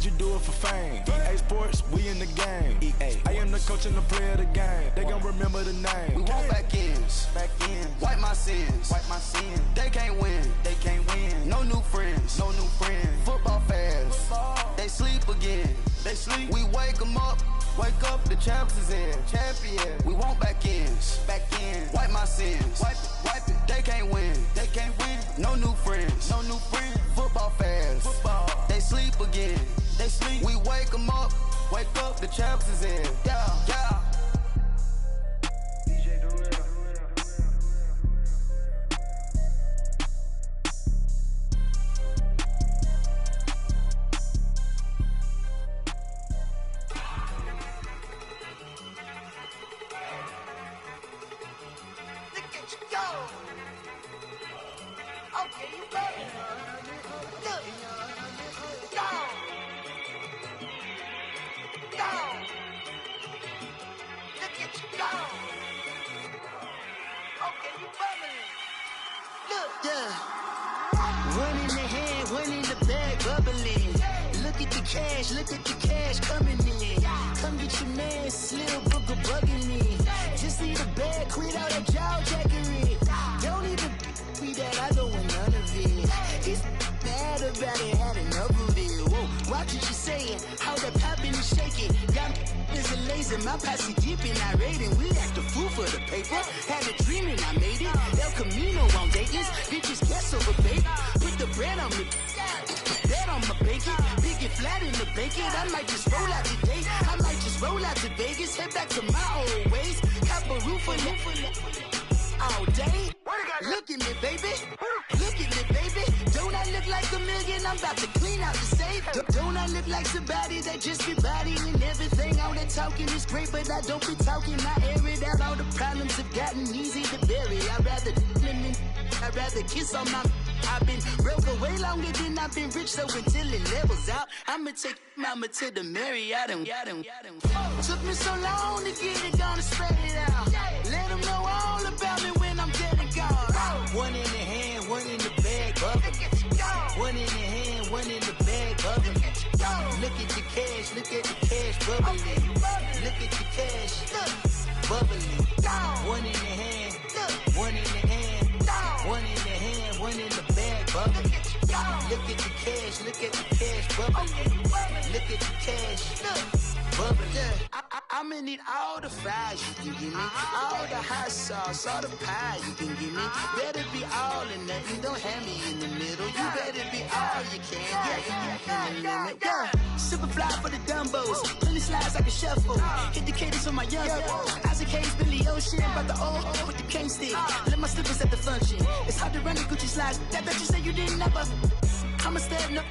you do it for fame. EA Sports, we in the game. I am the coach and the player of the game. They gon' remember the name. We want back ends. Wipe my sins. They can't win. No new friends. Football fans. They sleep again. We wake them up. Wake up, the champs is in. Champion. We want back ends. Wipe my sins. Wipe it. They can't win. No new friends. Football fans. They sleep again. We wake them up. Wake up, the champs is in. Yeah. Look at the cash coming in. Come get your man, Slim Booker bugging me. Just need a bag, quit all that jaw jackery. Don't even be that, I don't want none of it. He's mad about it, had enough of it. Whoa, watch what you saying, how that poppin' and shaking. Got is a laser, my posse deep and I raiding. We act a fool for the paper. Had a dream and I made it. El Camino on Dayton's, bitches guess over baby. Put the bread on me, bet on my bacon. Big and flat in the bacon. I might just roll out today. I might just roll out to Vegas. Head back to my old ways. Cop a roof for all day. Look at me, baby. Look at me, baby. Don't I look like a million? I'm about to clean out the safe. Don't I look like somebody that just be bodying everything? All that talking is great, but I don't be talking. I air it out. All the problems have gotten easy to bury. I'd rather kiss on my. I've been broke way longer than I've been rich, so until it levels out, I'ma take mama to the Marriott and took me so long to get it, gonna spread it out. Let them know all about me when I'm dead and gone. One in the hand, one in the bag, bubbling. One in the hand, one in the bag, bubbling. Look at the cash, bubbling. Look at the cash, bubbling. One in the hand, one in the hand, one in the hand, one in the bag, bubbling. Look at the cash, bubbling. Look at the cash, bubbling. I'ma need all the fries you can give me, all the hot sauce, all the pie you can give me. Better be all or nothing, don't have me in the middle. You better be all you can, yeah. Super fly for the Dumbos, plenty slides like a shuffle. Hit the cadence on my young Isaac Hayes, Billy Ocean, about the old with the cane stick. Let my slippers at the function. It's hard to run the Gucci slides. That bet you say you didn't never. I'm a step no.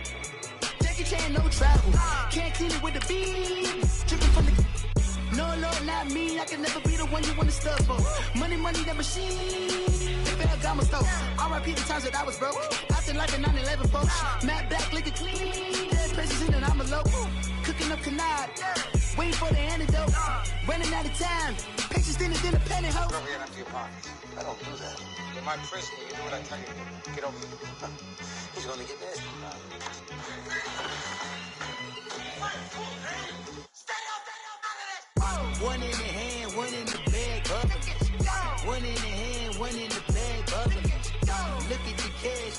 Jackie Chan, no travel. Can't clean it with the beat. Dripping from the. No, Lord, not me. I can never be the one you wanna stuff for. Money, that machine. They fell got my stove. R.I.P. the times that I was broke. Acting like a 9/11 folks. Matte black, liquor clean. Dead places in and I'm a local. Cooking up canard. Waiting for the antidote. Running out of time. Patience thinner than a pantyhose. Go over here and empty your pockets. I don't do that. In my prison, you do what I tell you to do. Get over here. He's gonna get nasty. One in the hand, one in the bag, bubbling. One in the hand, one in the bag, bubbling. Look at the cash,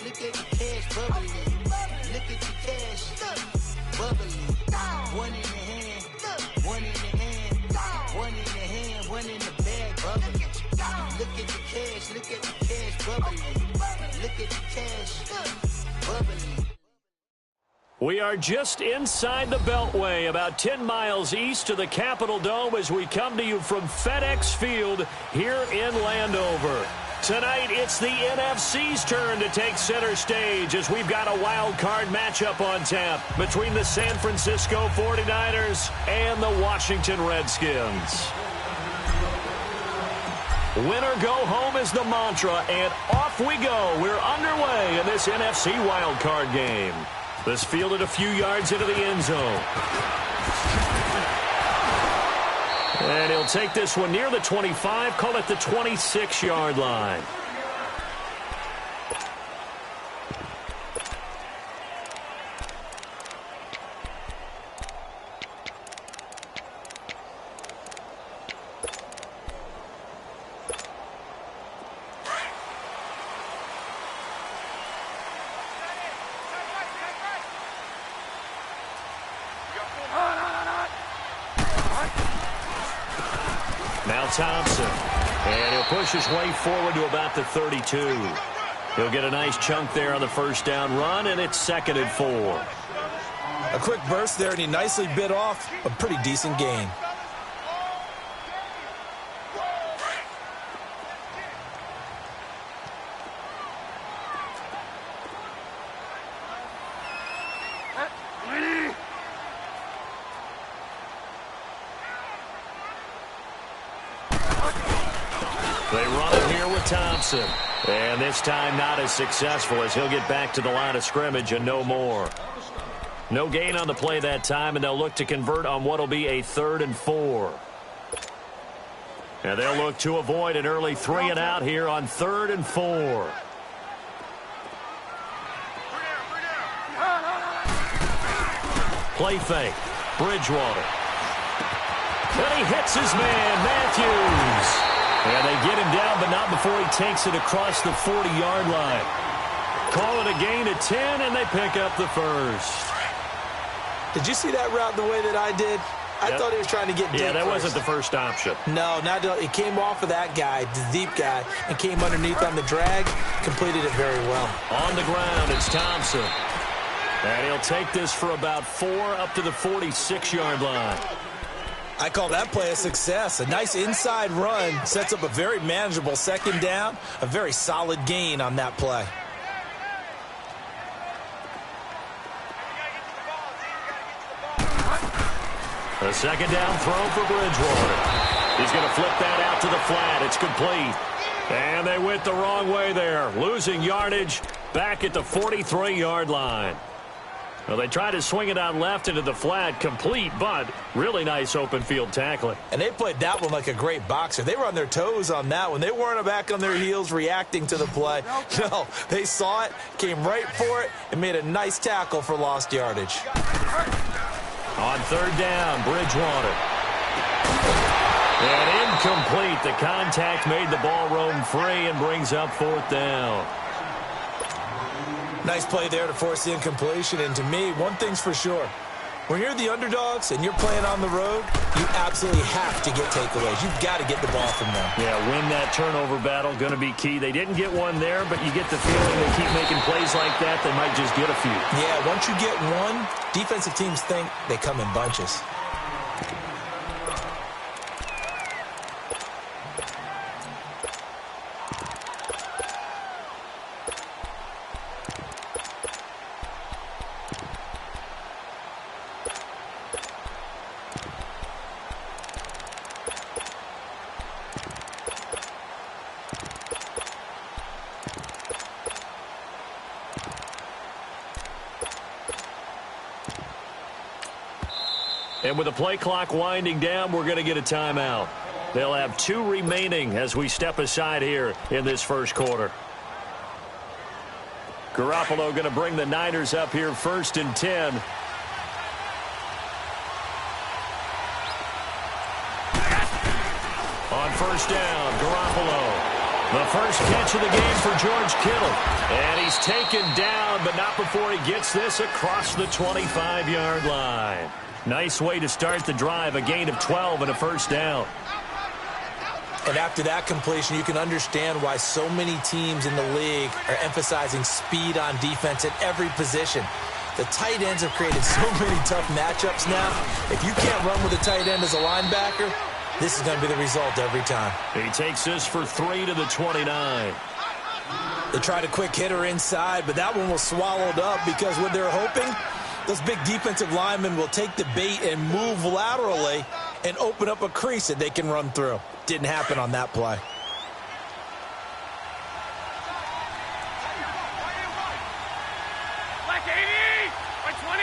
bubbling. Look at the cash, bubbling. One in the hand, one in the hand, one in the hand, one in the bag, bubbling. Look at the cash, bubbling. Look at the cash, bubbling. We are just inside the Beltway, about 10 miles east of the Capitol Dome as we come to you from FedEx Field here in Landover. Tonight, it's the NFC's turn to take center stage as we've got a wild card matchup on tap between the San Francisco 49ers and the Washington Redskins. Win or go home is the mantra, and off we go. We're underway in this NFC wild card game. This fielded a few yards into the end zone. And he'll take this one near the 25, call it the 26-yard line. Now Thompson. And he'll push his way forward to about the 32. He'll get a nice chunk there on the first down run, and it's 2nd and 4. A quick burst there, and he nicely bit off a pretty decent gain. They run it here with Thompson. And this time not as successful as he'll get back to the line of scrimmage and no more. No gain on the play that time, and they'll look to convert on what will be a 3rd and 4. And they'll look to avoid an early 3 and out here on 3rd and 4. Play fake. Bridgewater. And he hits his man, Matthews. And they get him down, but not before he takes it across the 40-yard line. Call it a gain of 10, and they pick up the first. Did you see that route the way that I did? I thought he was trying to get deep. Yeah, that wasn't the first option. No, it came off of that guy, the deep guy, and came underneath on the drag. Completed it very well. On the ground, it's Thompson. And he'll take this for about 4 up to the 46-yard line. I call that play a success. A nice inside run sets up a very manageable 2nd down. A very solid gain on that play. A 2nd down throw for Bridgewater. He's going to flip that out to the flat. It's complete. And they went the wrong way there. Losing yardage back at the 43-yard line. Well, they tried to swing it out left into the flat, complete, but really nice open field tackling. And they played that one like a great boxer. They were on their toes on that one. They weren't back on their heels reacting to the play. No, they saw it, came right for it, and made a nice tackle for lost yardage. On 3rd down, Bridgewater. And incomplete. The contact made the ball roam free and brings up 4th down. Nice play there to force the incompletion. And to me, one thing's for sure. When you're the underdogs and you're playing on the road, you absolutely have to get takeaways. You've got to get the ball from them. Yeah, win that turnover battle, going to be key. They didn't get one there, but you get the feeling they keep making plays like that, they might just get a few. Yeah, once you get one, defensive teams think they come in bunches. And with the play clock winding down, we're going to get a timeout. They'll have 2 remaining as we step aside here in this first quarter. Garoppolo going to bring the Niners up here 1st and 10. On 1st down, Garoppolo. The first catch of the game for George Kittle. And he's taken down, but not before he gets this across the 25-yard line. Nice way to start the drive, a gain of 12 and a 1st down. And after that completion, you can understand why so many teams in the league are emphasizing speed on defense at every position. The tight ends have created so many tough matchups now. If you can't run with a tight end as a linebacker, this is going to be the result every time. He takes this for 3 to the 29. They tried a quick hitter inside, but that one was swallowed up because what they're hoping, those big defensive linemen will take the bait and move laterally and open up a crease that they can run through. Didn't happen on that play. Black 80! White 20!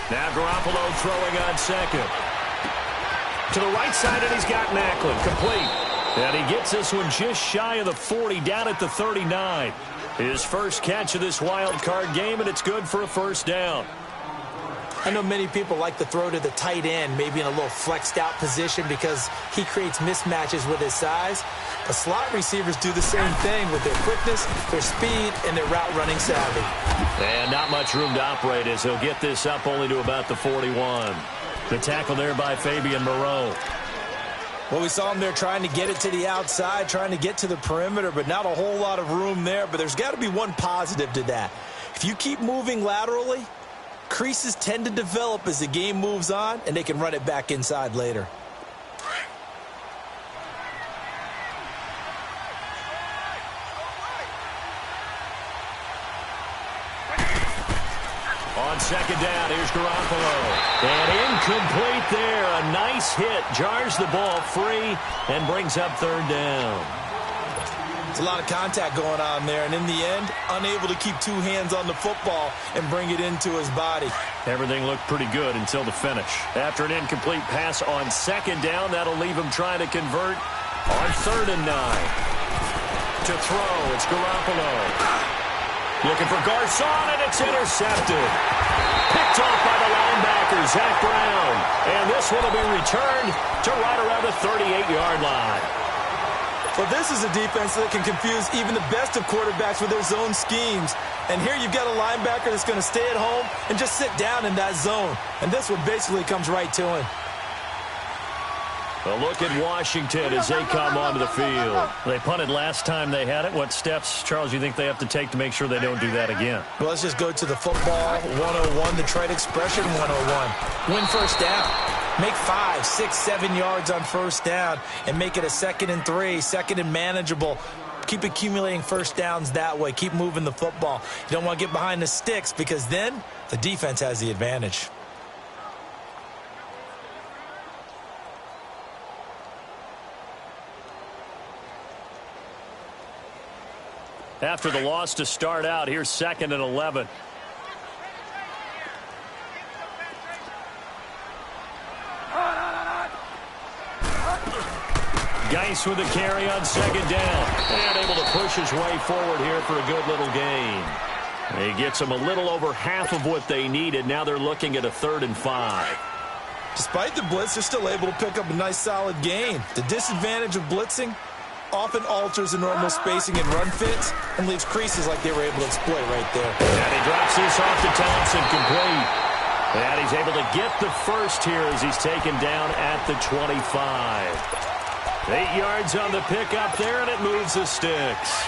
Now Garoppolo throwing on 2nd. To the right side, and he's got Macklin. Complete. And he gets this one just shy of the 40, down at the 39. His first catch of this wild card game, and it's good for a 1st down. I know many people like to throw to the tight end, maybe in a little flexed out position because he creates mismatches with his size. But slot receivers do the same thing with their quickness, their speed, and their route running savvy. And not much room to operate as he'll get this up only to about the 41. The tackle there by Fabian Moreau. Well, we saw him there trying to get it to the outside, trying to get to the perimeter, but not a whole lot of room there. But there's got to be one positive to that. If you keep moving laterally, creases tend to develop as the game moves on, and they can run it back inside later. On second down, here's Garoppolo. And incomplete there. A nice hit. Jars the ball free and brings up third down. It's a lot of contact going on there, and in the end, unable to keep two hands on the football and bring it into his body. Everything looked pretty good until the finish. After an incomplete pass on second down, that'll leave him trying to convert on 3rd and 9. To throw, it's Garoppolo. Looking for Garcon, and it's intercepted. Picked off by the linebacker, Zach Brown. And this one will be returned to right around the 38-yard line. Well, this is a defense that can confuse even the best of quarterbacks with their zone schemes. And here you've got a linebacker that's going to stay at home and just sit down in that zone. And this one basically comes right to him. A look at Washington as they come onto the field. They punted last time they had it. What steps, Charles, you think they have to take to make sure they don't do that again? Well, let's just go to the football 101, the trade expression 101. Win first down. Make 5, 6, 7 yards on first down and make it a 2nd and 3, 2nd and manageable. Keep accumulating first downs that way. Keep moving the football. You don't want to get behind the sticks because then the defense has the advantage. After the loss to start out, here's 2nd and 11. Geis with the carry on second down. And able to push his way forward here for a good little gain. He gets them a little over half of what they needed. Now they're looking at a 3rd and 5. Despite the blitz, they're still able to pick up a nice solid gain. The disadvantage of blitzing often alters the normal spacing and run fits and leaves creases like they were able to exploit right there. And he drops this off to Thompson, complete. And he's able to get the first here as he's taken down at the 25. 8 yards on the pickup there, and it moves the sticks.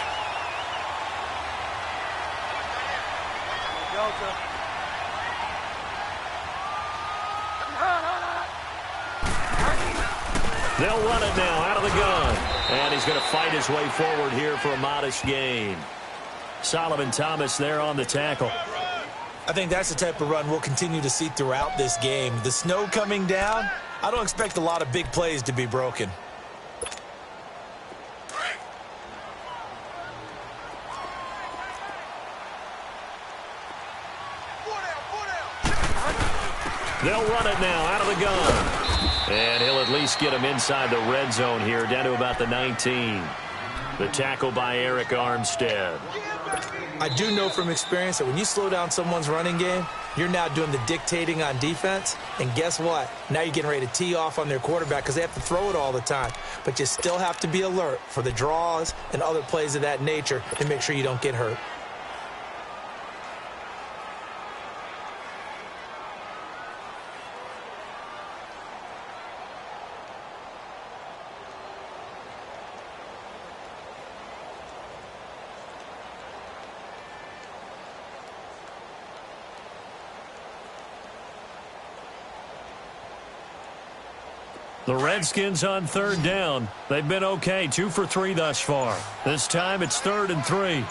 They'll run it now out of the gun. And he's going to fight his way forward here for a modest gain. Solomon Thomas there on the tackle. I think that's the type of run we'll continue to see throughout this game. The snow coming down, I don't expect a lot of big plays to be broken. They'll run it now out of the gun. And he'll at least get him inside the red zone here, down to about the 19. The tackle by Eric Armstead. I do know from experience that when you slow down someone's running game, you're now doing the dictating on defense. And guess what? Now you're getting ready to tee off on their quarterback because they have to throw it all the time. But you still have to be alert for the draws and other plays of that nature to make sure you don't get hurt. The Redskins on 3rd down. They've been okay, 2 for 3 thus far. This time it's 3rd and 3.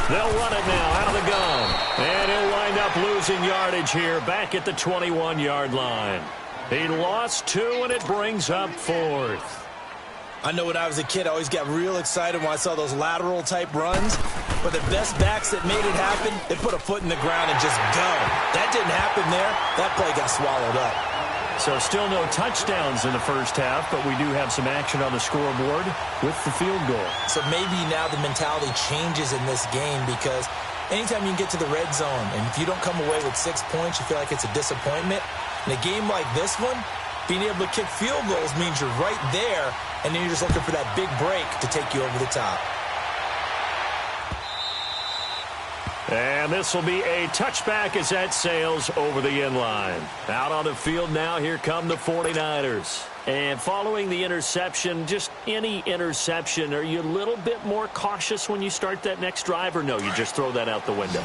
They'll run it now out of the gun. And he'll wind up losing yardage here back at the 21-yard line. He lost 2, and it brings up 4th. I know when I was a kid, I always got real excited when I saw those lateral-type runs. But the best backs that made it happen, they put a foot in the ground and just go. That didn't happen there. That play got swallowed up. So still no touchdowns in the first half, but we do have some action on the scoreboard with the field goal. So maybe now the mentality changes in this game because anytime you can get to the red zone, and if you don't come away with 6 points, you feel like it's a disappointment. In a game like this one, being able to kick field goals means you're right there, and then you're just looking for that big break to take you over the top. And this will be a touchback as that sails over the end line. Out on the field now, here come the 49ers. And following the interception, just any interception, are you a little bit more cautious when you start that next drive, or no, you just throw that out the window?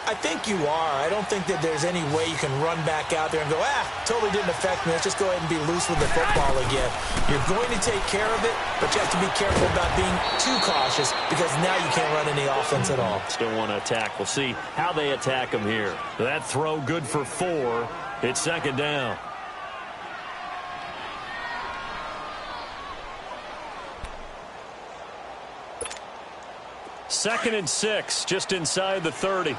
I think you are. I don't think that there's any way you can run back out there and go, totally didn't affect me. Let's just go ahead and be loose with the football again. You're going to take care of it, but you have to be careful about being too cautious because now you can't run any offense at all. Still want to attack. We'll see how they attack them here. That throw good for 4. It's second down. Second and 6, just inside the 30.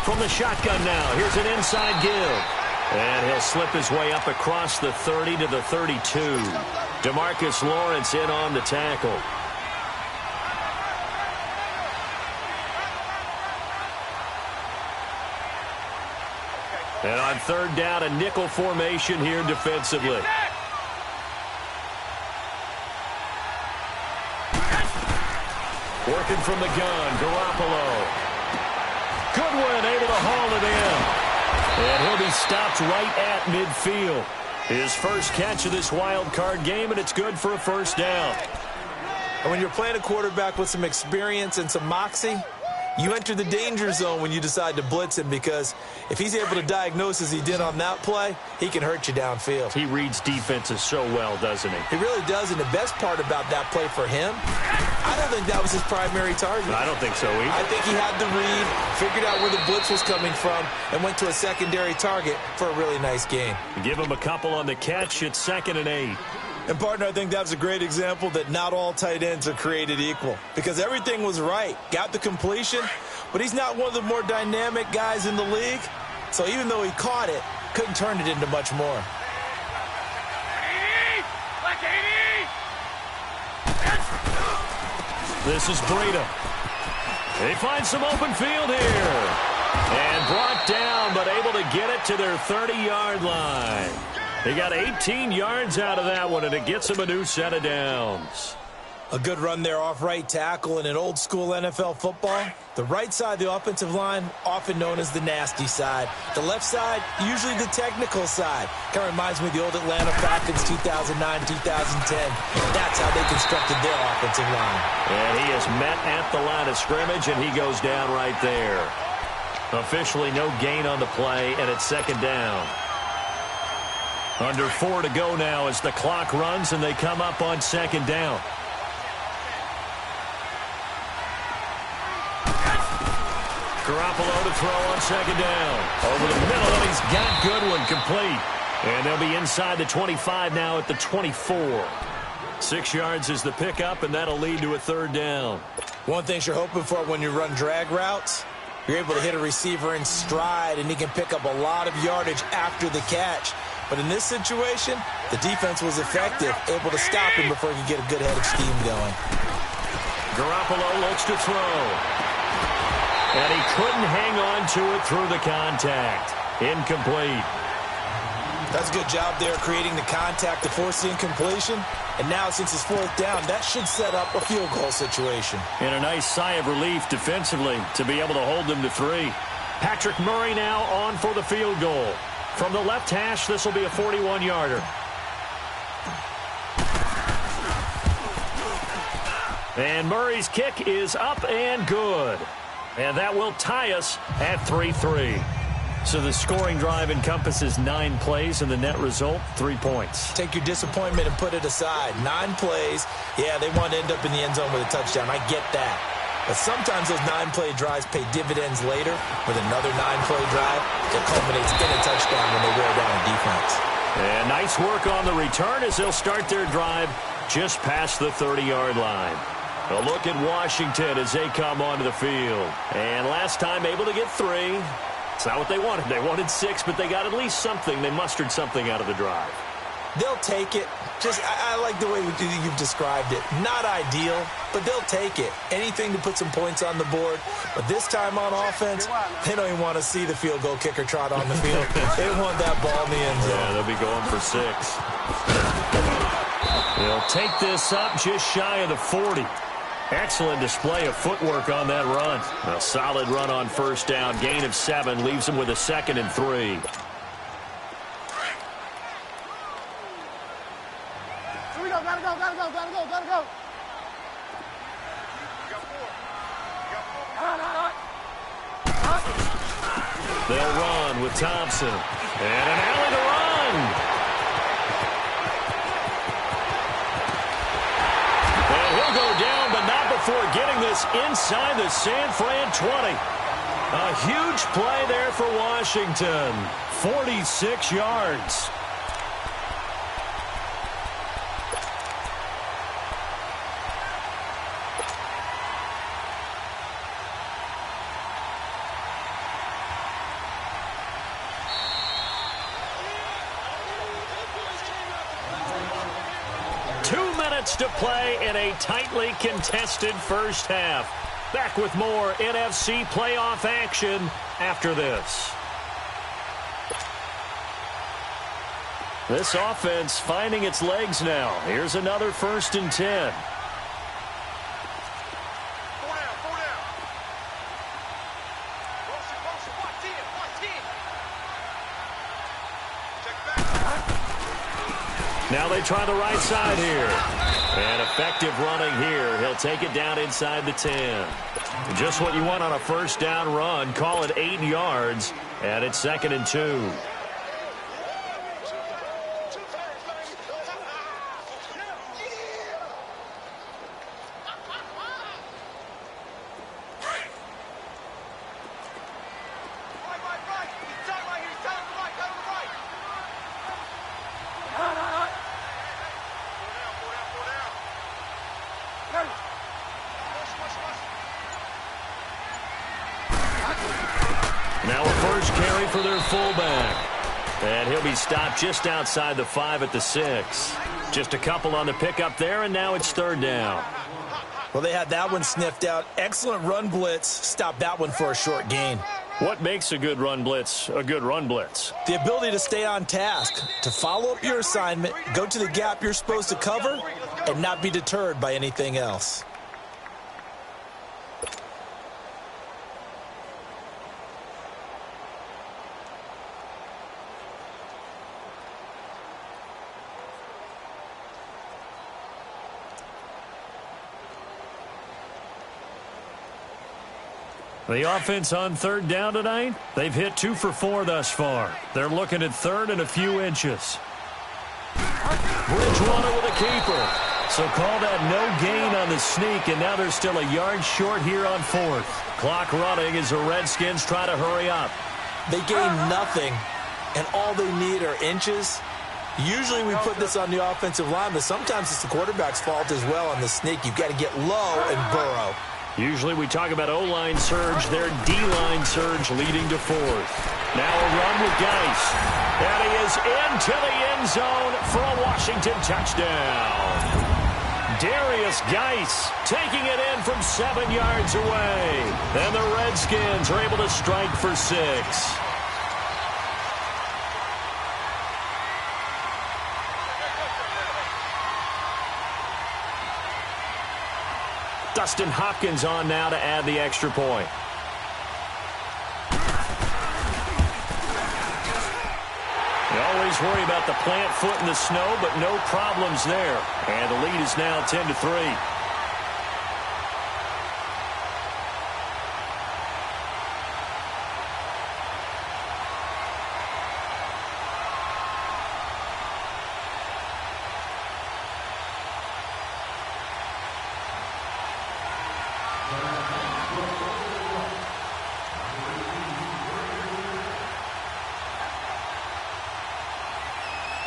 From the shotgun now, here's an inside give. And he'll slip his way up across the 30 to the 32. DeMarcus Lawrence in on the tackle. And on third down, a nickel formation here defensively. Working from the gun, Garoppolo. Goodwin able to haul it in. And he'll be stopped right at midfield. His first catch of this wild card game, and it's good for a first down. And when you're playing a quarterback with some experience and some moxie, you enter the danger zone when you decide to blitz him, because if he's able to diagnose as he did on that play, he can hurt you downfield. He reads defenses so well, doesn't he? He really does, and the best part about that play for him, I don't think that was his primary target. I don't think so either. I think he had the read, figured out where the blitz was coming from, and went to a secondary target for a really nice gain. Give him a couple on the catch. It's 2nd and 8. And, partner, I think that was a great example that not all tight ends are created equal, because everything was right. Got the completion, but he's not one of the more dynamic guys in the league. So even though he caught it, couldn't turn it into much more. This is Breida. They find some open field here. And brought down, but able to get it to their 30-yard line. They got 18 yards out of that one, and it gets them a new set of downs. A good run there off right tackle in an old-school NFL football. The right side of the offensive line, often known as the nasty side. The left side, usually the technical side. Kind of reminds me of the old Atlanta Falcons 2009-2010. That's how they constructed their offensive line. And he is met at the line of scrimmage, and he goes down right there. Officially no gain on the play, and it's second down. Under 4 to go now as the clock runs, and they come up on second down. Garoppolo to throw on second down. Over the middle, and he's got Goodwin complete. And they'll be inside the 25 now at the 24. 6 yards is the pickup, and that'll lead to a third down. One thing you're hoping for when you run drag routes, you're able to hit a receiver in stride, and he can pick up a lot of yardage after the catch. But in this situation, the defense was effective, able to stop him before he could get a good head of steam going. Garoppolo looks to throw. And he couldn't hang on to it through the contact. Incomplete. That's a good job there, creating the contact to force the incompletion. And now, since it's fourth down, that should set up a field goal situation. And a nice sigh of relief defensively to be able to hold them to 3. Patrick Murray now on for the field goal. From the left hash, this will be a 41-yarder. And Murray's kick is up and good. And that will tie us at 3-3. So the scoring drive encompasses 9 plays, and the net result, 3 points. Take your disappointment and put it aside. 9 plays. Yeah, they want to end up in the end zone with a touchdown. I get that. But sometimes those 9-play drives pay dividends later with another 9-play drive that culminates in a touchdown when they wear down a defense. And nice work on the return as they'll start their drive just past the 30-yard line. A look at Washington as they come onto the field. And last time able to get 3. It's not what they wanted. They wanted 6, but they got at least something. They mustered something out of the drive. They'll take it. I like the way you've described it. Not ideal, but they'll take it. Anything to put some points on the board. But this time on offense, they don't even want to see the field goal kicker trot on the field. They want that ball in the end zone. Yeah, they'll be going for 6. They'll take this up just shy of the 40. Excellent display of footwork on that run. A solid run on first down. Gain of 7 leaves them with a 2nd and 3. Gotta go. They'll run with Thompson. And an alley to run. And he'll go down, but not before getting this inside the San Fran 20. A huge play there for Washington. 46 yards. To play in a tightly contested first half. Back with more NFC playoff action after this. This offense finding its legs now. Here's another 1st and 10. Now they try the right side here. And effective running here. He'll take it down inside the 10. Just what you want on a first down run. Call it 8 yards. And it's 2nd and 2. Now a first carry for their fullback. And he'll be stopped just outside the 5 at the 6. Just a couple on the pickup there, and now it's 3rd down. Well, they had that one sniffed out. Excellent run blitz. Stopped that one for a short gain. What makes a good run blitz a good run blitz? The ability to stay on task, to follow up your assignment, go to the gap you're supposed to cover, and not be deterred by anything else. The offense on 3rd down tonight, they've hit 2 for 4 thus far. They're looking at 3rd and a few inches. Bridgewater with a keeper. So call that no gain on the sneak, and now they're still a yard short here on 4th. Clock running as the Redskins try to hurry up. They gain nothing, and all they need are inches. Usually we put this on the offensive line, but sometimes it's the quarterback's fault as well on the sneak. You've got to get low and burrow. Usually we talk about O-line surge, their D-line surge leading to 4th. Now a run with Geis. And he is into the end zone for a Washington touchdown. Darius Geis taking it in from 7 yards away. And the Redskins are able to strike for 6. Dustin Hopkins on now to add the extra point. You always worry about the plant foot in the snow, but no problems there. And the lead is now 10-3.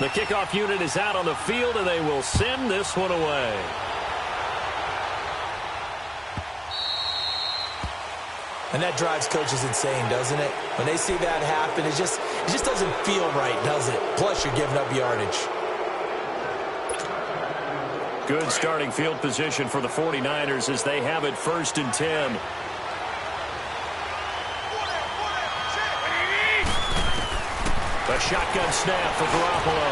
The kickoff unit is out on the field, and they will send this one away. And that drives coaches insane, doesn't it? When they see that happen, it just doesn't feel right, does it? Plus, you're giving up yardage. Good starting field position for the 49ers as they have it 1st and 10. A shotgun snap for Garoppolo.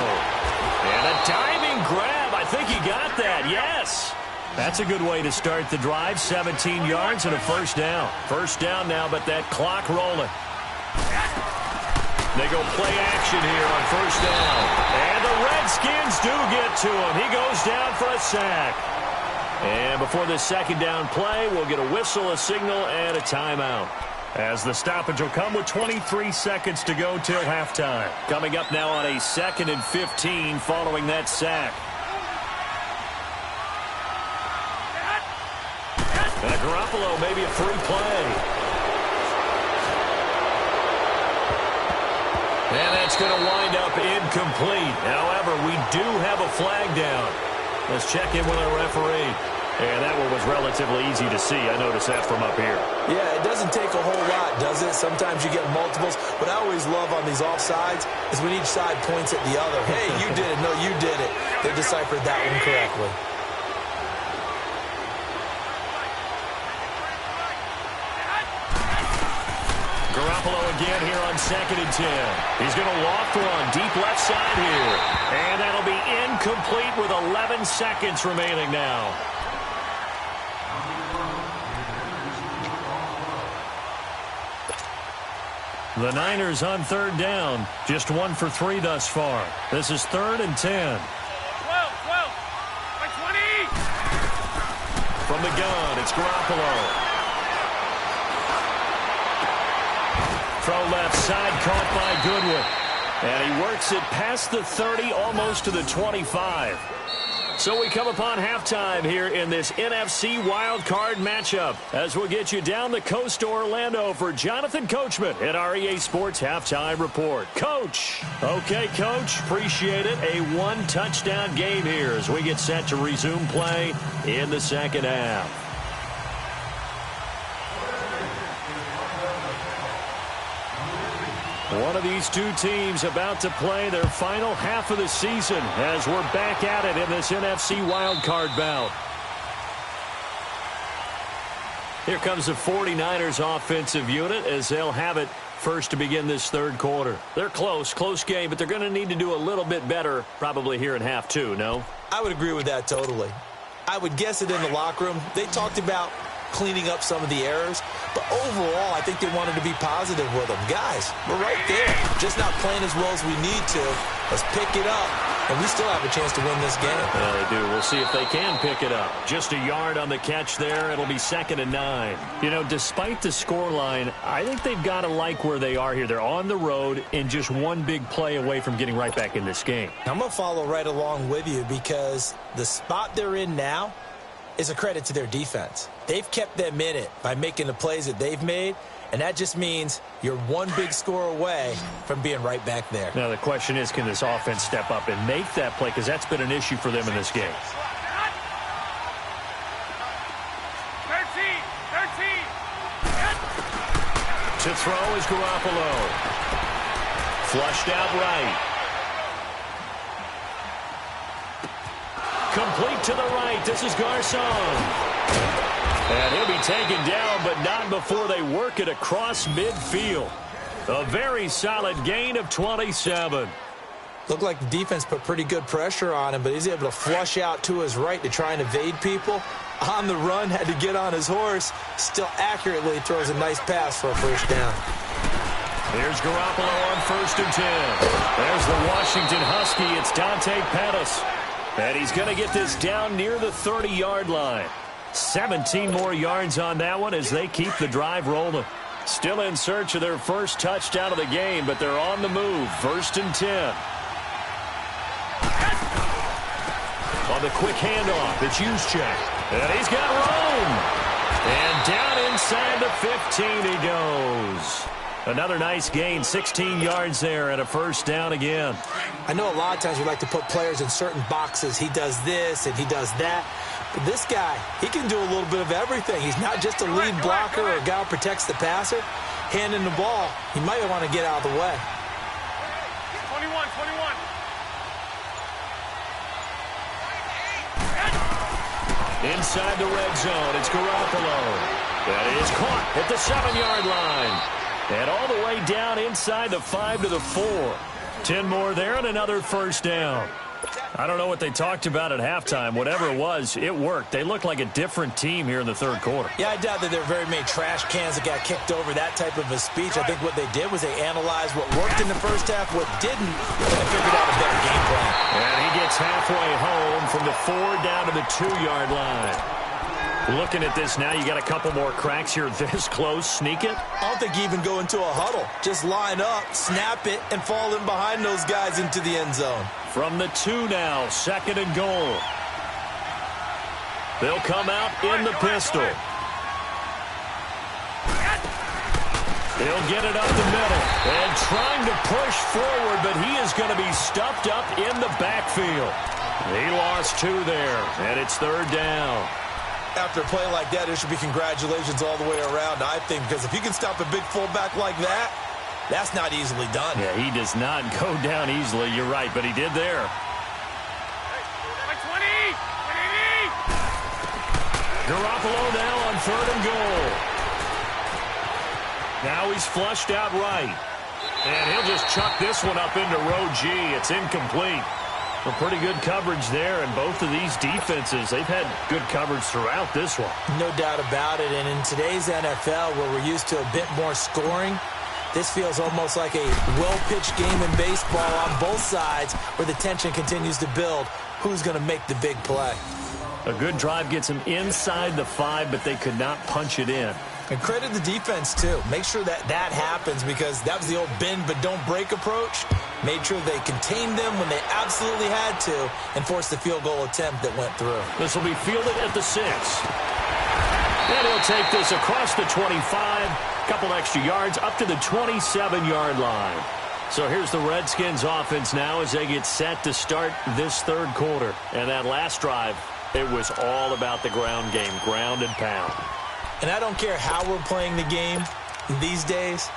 And a diving grab. I think he got that. Yes. That's a good way to start the drive. 17 yards and a 1st down. 1st down now, but that clock rolling. They go play action here on 1st down. And the Redskins do get to him. He goes down for a sack. And before this 2nd down play, we'll get a whistle, a signal, and a timeout. As the stoppage will come with 23 seconds to go till halftime. Coming up now on a 2nd and 15 following that sack. And Garoppolo, maybe a free play. And that's going to wind up incomplete. However, we do have a flag down. Let's check in with our referee. And that one was relatively easy to see. I noticed that from up here. Yeah, it doesn't take a whole lot, does it? Sometimes you get multiples. What I always love on these offsides is when each side points at the other. Hey, you did it. No, you did it. They deciphered that one correctly. Garoppolo again here on 2nd and 10. He's going to loft one deep left side here. And that'll be incomplete with 11 seconds remaining now. The Niners on 3rd down. Just 1 for 3 thus far. This is 3rd and 10. 12, by 20. From the gun, it's Garoppolo. Throw left side, caught by Goodwin. And he works it past the 30, almost to the 25. So we come upon halftime here in this NFC wildcard matchup as we'll get you down the coast to Orlando for Jonathan Coachman at our EA Sports Halftime Report. Coach. Okay, Coach. Appreciate it. A 1-touchdown game here as we get set to resume play in the 2nd half. One of these two teams about to play their final half of the season as we're back at it in this NFC wildcard bout. Here comes the 49ers offensive unit as they'll have it first to begin this 3rd quarter. They're close game, but they're going to need to do a little bit better probably here in half 2, no? I would agree with that totally. I would guess it in the locker room. They talked about cleaning up some of the errors, but overall I think they wanted to be positive with them. Guys, we're right there, just not playing as well as we need to. Let's pick it up, and we still have a chance to win this game. Yeah, they do. We'll see if they can pick it up. Just a yard on the catch there. It'll be 2nd and 9. You know, despite the scoreline, I think they've got to like where they are here. They're on the road and just one big play away from getting right back in this game. I'm going to follow right along with you because the spot they're in now is a credit to their defense. They've kept them in it by making the plays that they've made, and that just means you're one big score away from being right back there. Now the question is, can this offense step up and make that play? Because that's been an issue for them in this game. 13. To throw is Garoppolo. Flushed out right. Complete to the right. This is Garcon. And he'll be taken down, but not before they work it across midfield. A very solid gain of 27. Looked like the defense put pretty good pressure on him, but he's able to flush out to his right to try and evade people. On the run, had to get on his horse. Still accurately throws a nice pass for a 1st down. Here's Garoppolo on 1st and 10. There's the Washington Husky. It's Dante Pettis. And he's going to get this down near the 30-yard line. 17 more yards on that one as they keep the drive rolling. Still in search of their first touchdown of the game, but they're on the move. 1st and 10. On the quick handoff, it's Juszczyk. And he's got room. And down inside the 15 he goes. Another nice gain, 16 yards there and a 1st down again. I know a lot of times we like to put players in certain boxes. He does this and he does that. But this guy, he can do a little bit of everything. He's not just a lead blocker or a guy who protects the passer. Handing the ball, he might want to get out of the way. 21. Inside the red zone, it's Garoppolo. That is caught at the 7-yard line. And all the way down inside the 5 to the 4. 10 more there and another first down. I don't know what they talked about at halftime. Whatever it was, it worked. They looked like a different team here in the third quarter. Yeah, I doubt that there were very many trash cans that got kicked over, that type of a speech. I think what they did was they analyzed what worked in the first half, what didn't, and they figured out a better game plan. And he gets halfway home from the 4 down to the 2-yard line. Looking at this now, you got a couple more cracks here this close. Sneak it? I don't think you even go into a huddle. Just line up, snap it, and fall in behind those guys into the end zone. From the 2 now, 2nd and goal. They'll come out in the pistol. He'll get it up the middle. And trying to push forward, but he is going to be stuffed up in the backfield. He lost 2 there, and it's 3rd down. After a play like that, there should be congratulations all the way around, I think, because if you can stop a big fullback like that, that's not easily done. Yeah, he does not go down easily. You're right, but he did there. Like 20! Garoppolo now on 3rd and goal. Now he's flushed out right. And he'll just chuck this one up into row G. It's incomplete. A pretty good coverage there, and both of these defenses, they've had good coverage throughout this one. No doubt about it, and in today's NFL, where we're used to a bit more scoring, this feels almost like a well-pitched game in baseball on both sides where the tension continues to build. Who's going to make the big play? A good drive gets him inside the 5, but they could not punch it in. And credit the defense, too. Make sure that that happens, because that was the old bend but don't break approach. Made sure they contained them when they absolutely had to and forced the field goal attempt that went through. This will be fielded at the 6. And he'll take this across the 25, couple extra yards up to the 27-yard line. So here's the Redskins offense now as they get set to start this third quarter. And that last drive, it was all about the ground game, ground and pound. And I don't care how we're playing the game these days,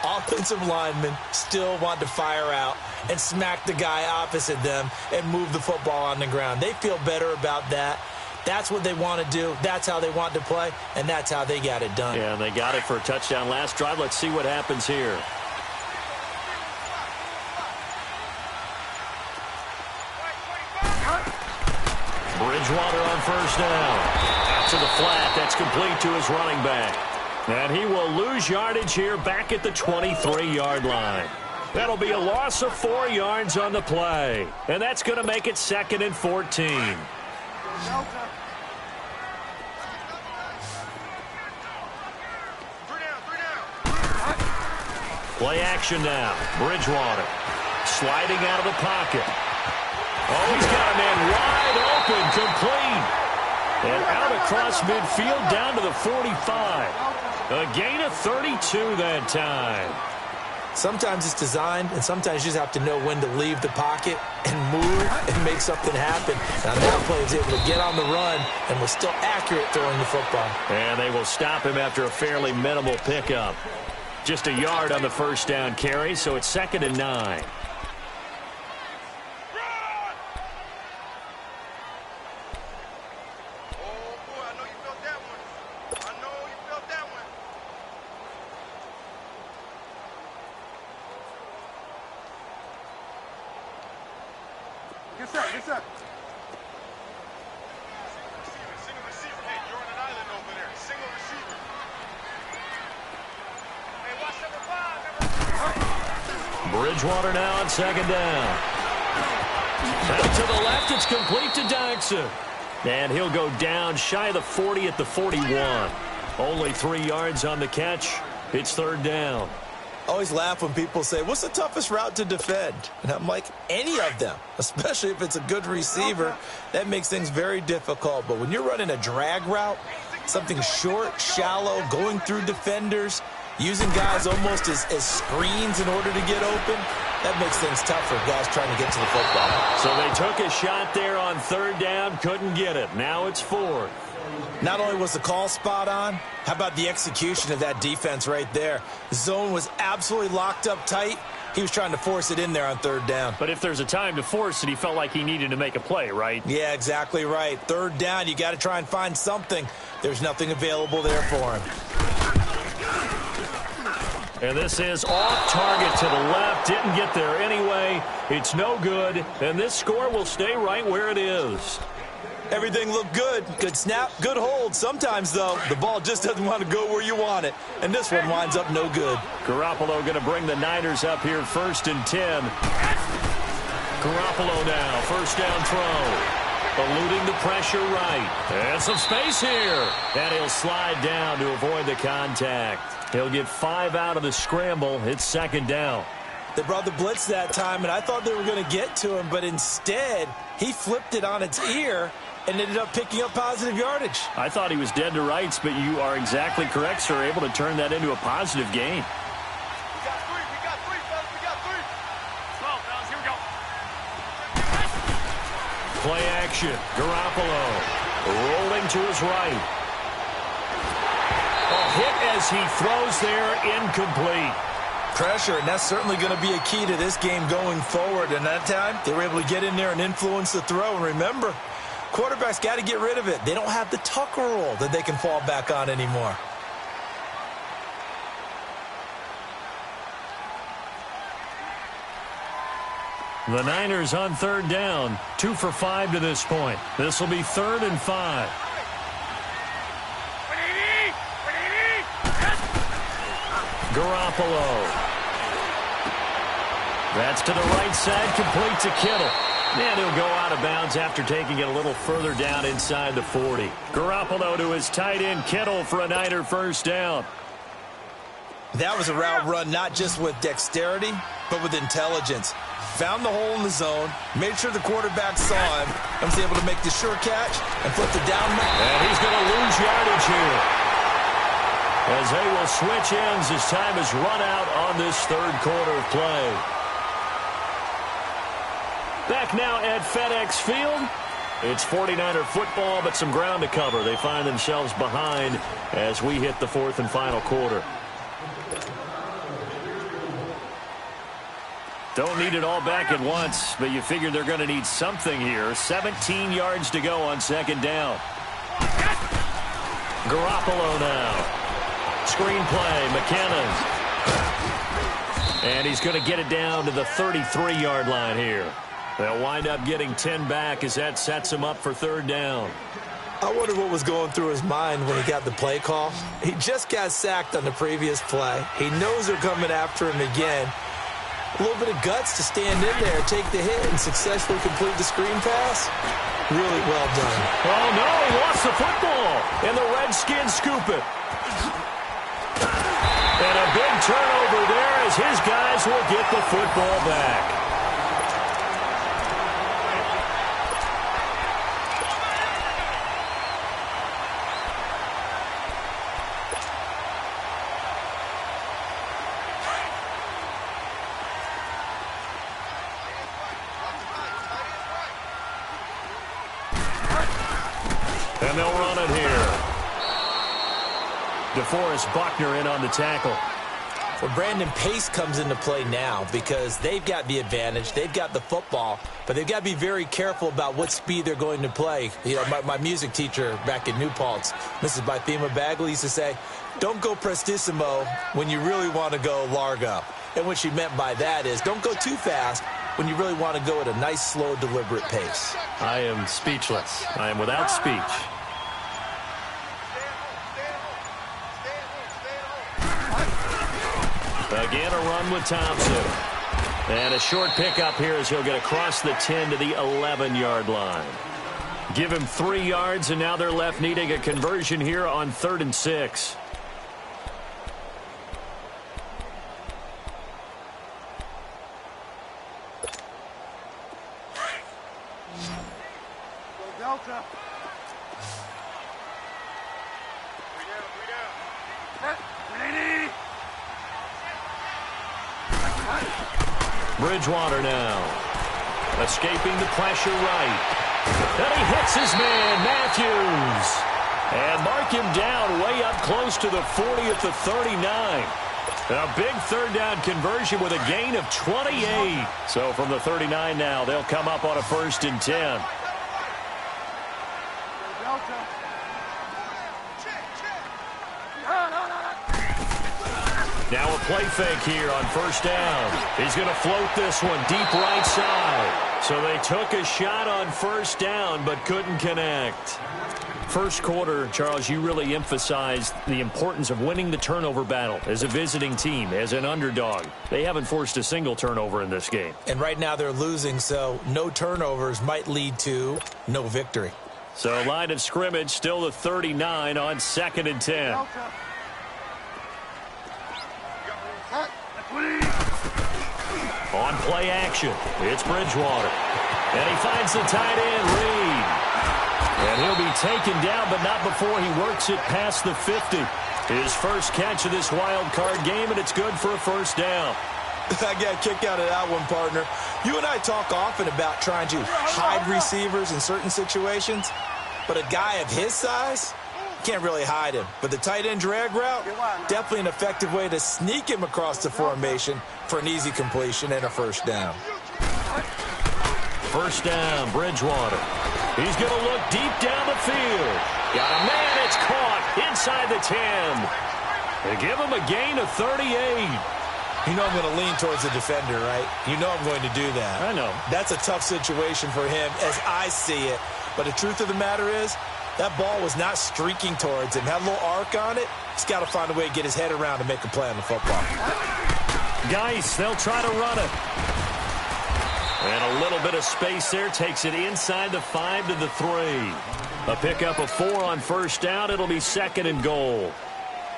offensive linemen still want to fire out and smack the guy opposite them and move the football on the ground. They feel better about that. That's what they want to do. That's how they want to play, and that's how they got it done. Yeah, and they got it for a touchdown last drive. Let's see what happens here. Bridgewater on first down. To the flat, that's complete to his running back. And he will lose yardage here back at the 23-yard line. That'll be a loss of 4 yards on the play. And that's going to make it 2nd and 14. Play action now. Bridgewater sliding out of the pocket. Oh, he's got a man wide open, complete. And out across midfield down to the 45. A gain of 32 that time. Sometimes it's designed, and sometimes you just have to know when to leave the pocket and move and make something happen. Now that play is able to get on the run and was still accurate throwing the football. And they will stop him after a fairly minimal pickup. Just a yard on the first down carry, so it's 2nd and 9. Get set. Single receiver. Hey, you're on an island over there. Single receiver. Hey, watch number 5. Bridgewater now on 2nd down. Out to the left, it's complete to Dodson. And he'll go down shy of the 40 at the 41. Only 3 yards on the catch. It's 3rd down. I always laugh when people say, what's the toughest route to defend? And I'm like, any of them, especially if it's a good receiver. That makes things very difficult. But when you're running a drag route, something short, shallow, going through defenders, using guys almost as screens in order to get open, That makes things tough for guys trying to get to the football. So they took a shot there on third down, couldn't get it. Now it's fourth. Not only was the call spot on, how about the execution of that defense right there? The zone was absolutely locked up tight. He was trying to force it in there on third down. But if there's a time to force it, he felt like he needed to make a play, right? Yeah, exactly right. Third down, you got to try and find something. There's nothing available there for him. And this is off target to the left. Didn't get there anyway. It's no good. And this score will stay right where it is. Everything looked good. Good snap, good hold. Sometimes, though, the ball just doesn't want to go where you want it. And this one winds up no good. Garoppolo going to bring the Niners up here 1st and 10. Garoppolo now, first down throw. Eluding the pressure right. And some space here. And he'll slide down to avoid the contact. He'll get 5 out of the scramble. It's second down. They brought the blitz that time, and I thought they were going to get to him, but instead, he flipped it on its ear and ended up picking up positive yardage. I thought he was dead to rights, but you are exactly correct, sir. Able to turn that into a positive gain. We got three, fellas. We got three. Well, fellas, here we go. Play action. Garoppolo rolling to his right. A hit as he throws there, incomplete. Pressure, and that's certainly going to be a key to this game going forward. And that time, they were able to get in there and influence the throw. And remember, quarterbacks got to get rid of it. They don't have the Tucker rule that they can fall back on anymore. The Niners on third down, 2 for 5 to this point. This will be 3rd and 5. Garoppolo. That's to the right side, complete to Kittle. And he'll go out of bounds after taking it a little further down inside the 40. Garoppolo to his tight end, Kittle, for a Niner first down. That was a route run not just with dexterity, but with intelligence. Found the hole in the zone, made sure the quarterback saw him, and was able to make the sure catch and flip the down. And he's going to lose yardage here, as they will switch ends as time is run out on this third quarter of play. Back now at FedEx Field. It's 49er football, but some ground to cover. They find themselves behind as we hit the 4th and final quarter. Don't need it all back at once, but you figure they're going to need something here. 17 yards to go on second down. Garoppolo now. Screen play, McKinnon. And he's going to get it down to the 33-yard line here. They'll wind up getting 10 back as that sets him up for third down. I wonder what was going through his mind when he got the play call. He just got sacked on the previous play. He knows they're coming after him again. A little bit of guts to stand in there, take the hit, and successfully complete the screen pass. Really well done. Oh, no, he lost the football, and the Redskins scoop it. And a big turnover there as his guys will get the football back. And they'll run it here. DeForest Buckner in on the tackle. Well, Brandon, pace comes into play now because they've got the advantage. They've got the football, but they've got to be very careful about what speed they're going to play. You know, my music teacher back in New Paltz, Mrs. Bythema Bagley, used to say, don't go prestissimo when you really want to go largo. And what she meant by that is don't go too fast when you really want to go at a nice, slow, deliberate pace. I am speechless. I am without speech. Again, a run with Thompson. And a short pickup here as he'll get across the 10 to the 11-yard line. Give him 3 yards, and now they're left needing a conversion here on 3rd and 6. Delta. 3 down. Bridgewater now. Escaping the pressure right. And he hits his man, Matthews. And mark him down way up close to the 40 at the 39. A big third down conversion with a gain of 28. So from the 39 now, they'll come up on a 1st and 10. Now a play fake here on 1st down. He's going to float this one deep right side. So they took a shot on 1st down but couldn't connect. First quarter, Charles, you really emphasized the importance of winning the turnover battle as a visiting team, as an underdog. They haven't forced a single turnover in this game. And right now they're losing, so no turnovers might lead to no victory. So line of scrimmage, still the 39 on 2nd and 10. On play action, it's Bridgewater. And he finds the tight end, Reed. And he'll be taken down, but not before he works it past the 50. His first catch of this wild card game, and it's good for a 1st down. I got a kick out of that one, partner. You and I talk often about trying to hide receivers in certain situations, but a guy of his size, can't really hide him. But the tight end drag route, definitely an effective way to sneak him across the formation for an easy completion and a 1st down. 1st down, Bridgewater. He's going to look deep down the field. Got a man, it's caught inside the 10. They give him a gain of 38. You know I'm going to lean towards the defender, right? You know I'm going to do that. I know. That's a tough situation for him as I see it. But the truth of the matter is, that ball was not streaking towards him. Had a little arc on it. He's got to find a way to get his head around and make a play on the football. Geis, they'll try to run it. And a little bit of space there. Takes it inside the 5 to the 3. A pickup of 4 on 1st down. It'll be 2nd and goal.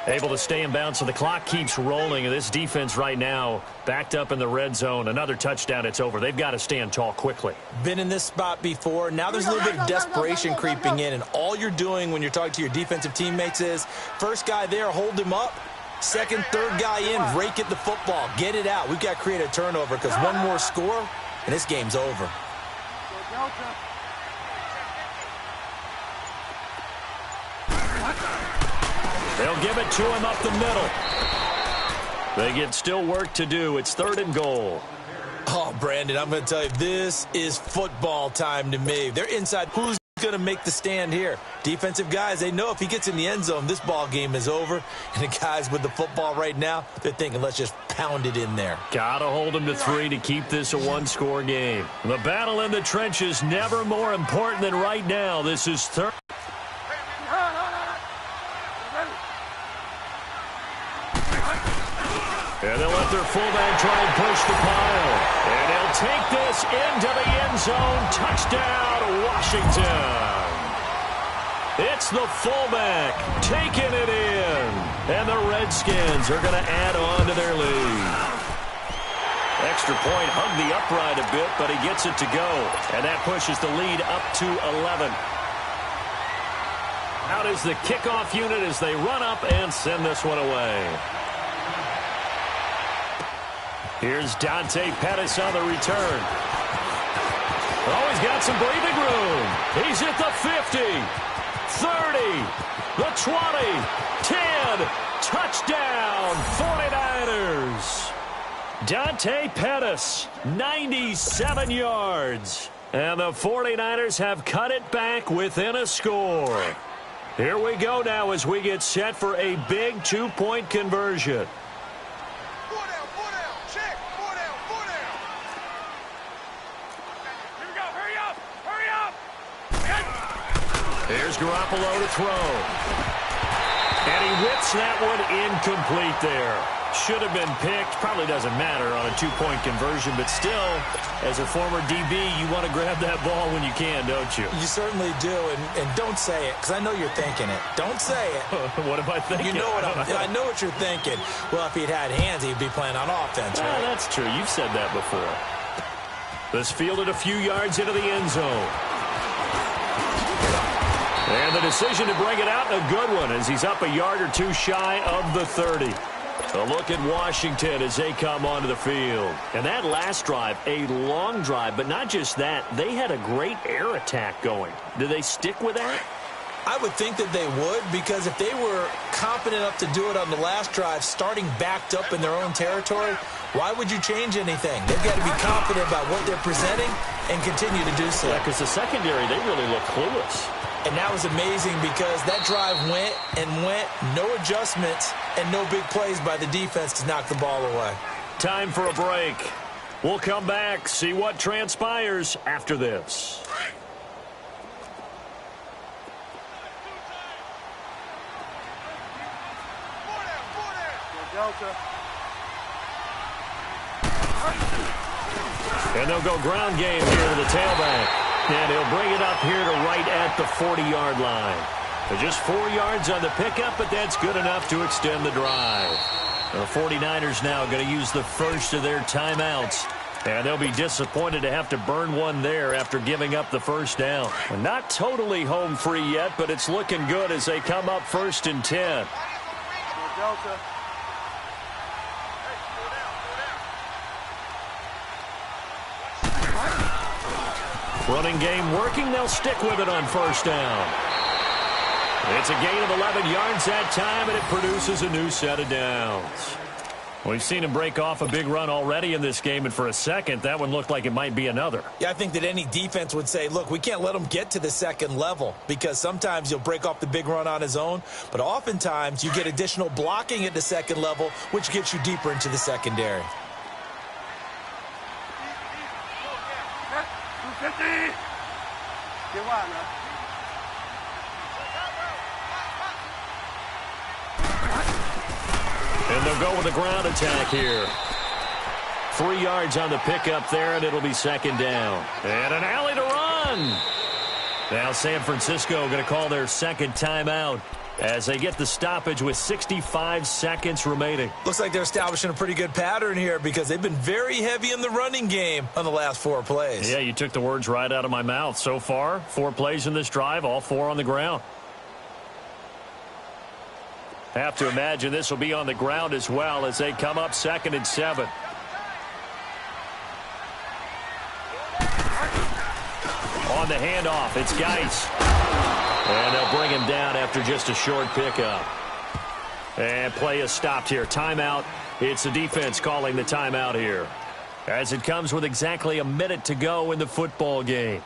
Able to stay in bounds, so the clock keeps rolling. And this defense right now backed up in the red zone. Another touchdown, it's over. They've got to stand tall quickly. Been in this spot before. Now there's a little bit of desperation creeping in. And all you're doing when you're talking to your defensive teammates is, first guy there, hold him up. Second, third guy in, rake at the football. Get it out. We've got to create a turnover because one more score, and this game's over. They'll give it to him up the middle. They get still work to do. It's 3rd and goal. Oh, Brandon, I'm going to tell you, this is football time to me. They're inside. Who's going to make the stand here? Defensive guys, they know if he gets in the end zone, this ball game is over. And the guys with the football right now, they're thinking, let's just pound it in there. Got to hold them to 3 to keep this a 1-score game. The battle in the trenches never more important than right now. This is 3rd. And they'll let their fullback try and push the pile. And they'll take this into the end zone. Touchdown, Washington. It's the fullback taking it in. And the Redskins are going to add on to their lead. Extra point, hugged the upright a bit, but he gets it to go. And that pushes the lead up to 11. Out is the kickoff unit as they run up and send this one away. Here's Dante Pettis on the return. Oh, he's got some breathing room. He's at the 50, 30, the 20, 10. Touchdown, 49ers. Dante Pettis, 97 yards. And the 49ers have cut it back within a score. Here we go now as we get set for a big 2-point conversion. Here's Garoppolo to throw. And he whips that one incomplete there. Should have been picked. Probably doesn't matter on a 2-point conversion, but still, as a former DB, you want to grab that ball when you can, don't you? You certainly do, and don't say it, because I know you're thinking it. Don't say it. What am I thinking? You know what I know what you're thinking. Well, if he'd had hands, he'd be playing on offense, right? Well, that's true. You've said that before. This fielded a few yards into the end zone. And the decision to bring it out, a good one, as he's up a yard or two shy of the 30. A look at Washington as they come onto the field. And that last drive, a long drive, but not just that. They had a great air attack going. Do they stick with that? I would think that they would, because if they were confident enough to do it on the last drive, starting backed up in their own territory, why would you change anything? They've got to be confident about what they're presenting and continue to do so. Yeah, because the secondary, they really look clueless. And that was amazing because that drive went and went, no adjustments, and no big plays by the defense to knock the ball away. Time for a break. We'll come back, see what transpires after this. And they'll go ground game here to the tailback. And he'll bring it up here to right at the 40-yard line. So just 4 yards on the pickup, but that's good enough to extend the drive. The 49ers now going to use the first of their timeouts. And they'll be disappointed to have to burn one there after giving up the first down. Not totally home free yet, but it's looking good as they come up 1st and 10. Running game working. They'll stick with it on 1st down. It's a gain of 11 yards that time, and it produces a new set of downs. We've seen him break off a big run already in this game, and for a second, that one looked like it might be another. Yeah, I think that any defense would say, look, we can't let him get to the second level, because sometimes he'll break off the big run on his own, but oftentimes you get additional blocking at the second level, which gets you deeper into the secondary. And they'll go with a ground attack here. 3 yards on the pickup there, and it'll be 2nd down. And an alley to run. Now San Francisco going to call their second timeout as they get the stoppage with 65 seconds remaining. Looks like they're establishing a pretty good pattern here because they've been very heavy in the running game on the last 4 plays. Yeah, you took the words right out of my mouth. So far, 4 plays in this drive, all 4 on the ground. Have to imagine this will be on the ground as well as they come up 2nd and 7. On the handoff, it's Geis. And they'll bring him down after just a short pickup. And play is stopped here. Timeout. It's the defense calling the timeout here, as it comes with exactly a minute to go in the football game.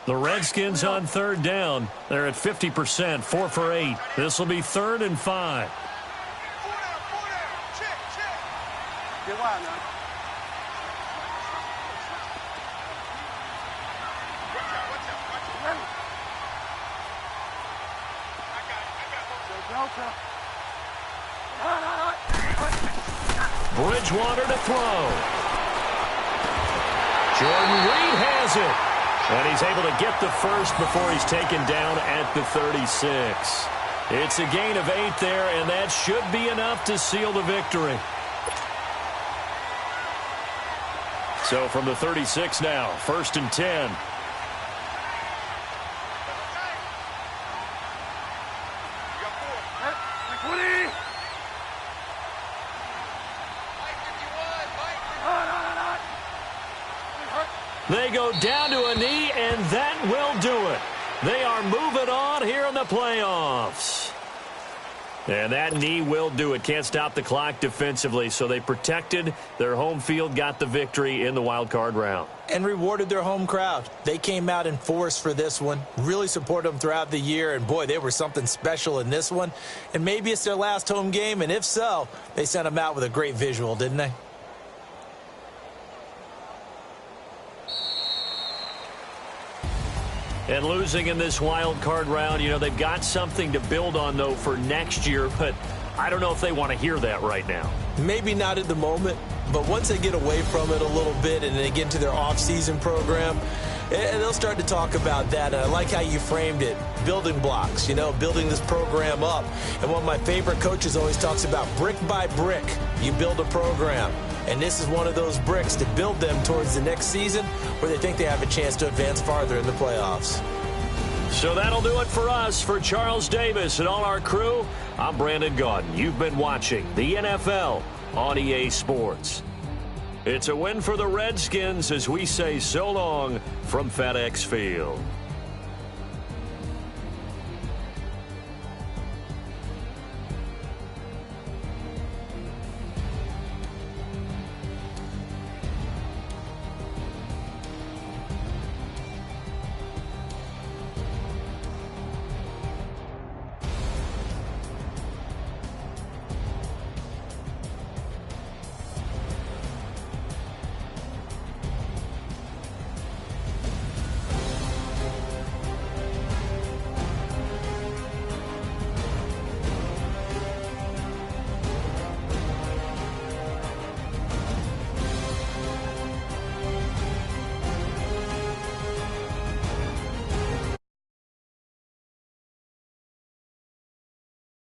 The Redskins on 3rd down. They're at 50%, 4 for 8. This will be 3rd and 5. Bridgewater to throw. Jordan Reed has it. And he's able to get the first before he's taken down at the 36. It's a gain of 8 there, and that should be enough to seal the victory. So from the 36 now, 1st and 10. They go down to a knee, and that will do it. They are moving on here in the playoffs. And that knee will do it. Can't stop the clock defensively, so they protected their home field, got the victory in the wild card round. And rewarded their home crowd. They came out in force for this one, really supported them throughout the year, and boy, they were something special in this one. And maybe it's their last home game, and if so, they sent them out with a great visual, didn't they? And losing in this wild card round, you know, they've got something to build on, though, for next year. But I don't know if they want to hear that right now. Maybe not at the moment, but once they get away from it a little bit and they get into their off-season program, they'll start to talk about that. And I like how you framed it, building blocks, you know, building this program up. And one of my favorite coaches always talks about brick by brick, you build a program. And this is one of those bricks to build them towards the next season where they think they have a chance to advance farther in the playoffs. So that'll do it for us. For Charles Davis and all our crew, I'm Brandon Gaudin. You've been watching the NFL on EA Sports. It's a win for the Redskins as we say so long from FedEx Field.